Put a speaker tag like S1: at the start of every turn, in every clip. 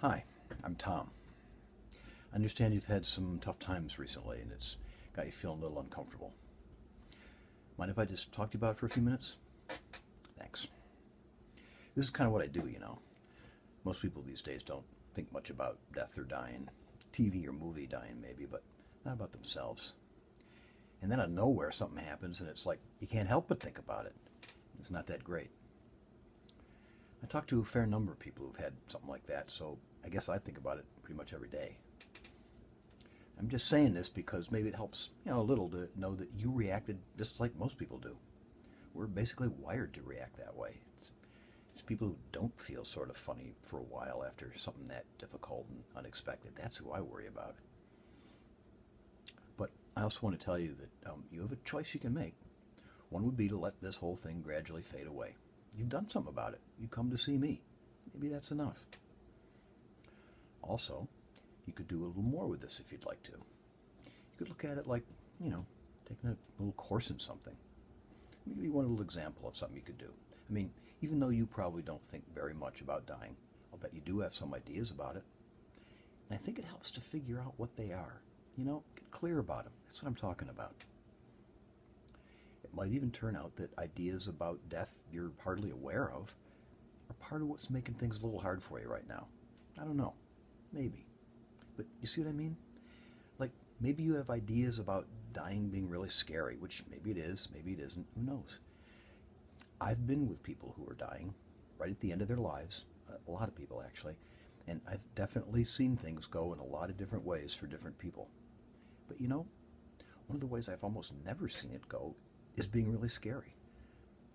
S1: Hi, I'm Tom. I understand you've had some tough times recently and it's got you feeling a little uncomfortable. Mind if I just talk to you about it for a few minutes? Thanks. This is kind of what I do, you know. Most people these days don't think much about death or dying. TV or movie dying maybe, but not about themselves. And then out of nowhere something happens and it's like you can't help but think about it. It's not that great. I talk to a fair number of people who've had something like that, so I guess I think about it pretty much every day. I'm just saying this because maybe it helps, a little to know that you reacted just like most people do. We're basically wired to react that way. It's people who don't feel sort of funny for a while after something that difficult and unexpected. That's who I worry about. But I also want to tell you that you have a choice you can make. One would be to let this whole thing gradually fade away. You've done something about it. You come to see me. Maybe that's enough. Also, you could do a little more with this if you'd like to. You could look at it like, taking a little course in something. Let me give you one little example of something you could do. I mean, even though you probably don't think very much about dying, I'll bet you do have some ideas about it. And I think it helps to figure out what they are. Get clear about them. That's what I'm talking about. It might even turn out that ideas about death you're hardly aware of are part of what's making things a little hard for you right now. I don't know. Maybe. But you see what I mean? Like, maybe you have ideas about dying being really scary, which maybe it is, maybe it isn't, who knows? I've been with people who are dying right at the end of their lives, a lot of people actually, and I've definitely seen things go in a lot of different ways for different people. But one of the ways I've almost never seen it go is being really scary.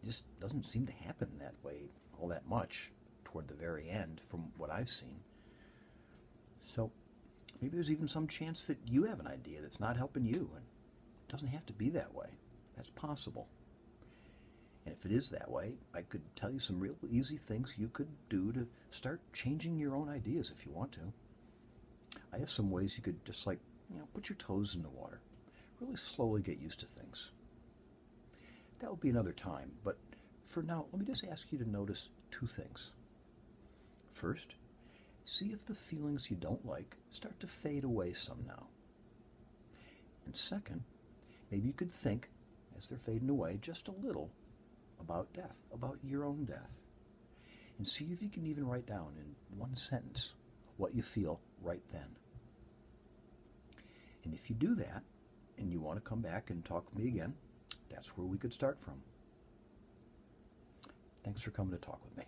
S1: It just doesn't seem to happen that way all that much toward the very end from what I've seen. So maybe there's even some chance that you have an idea that's not helping you, and it doesn't have to be that way. That's possible. And if it is that way, I could tell you some real easy things you could do to start changing your own ideas if you want to. I have some ways you could just put your toes in the water. Really slowly get used to things. That will be another time, but for now, let me just ask you to notice two things. First, see if the feelings you don't like start to fade away some now. And second, maybe you could think, as they're fading away, just a little about death, about your own death. And see if you can even write down in one sentence what you feel right then. And if you do that, and you want to come back and talk with me again, that's where we could start from. Thanks for coming to talk with me.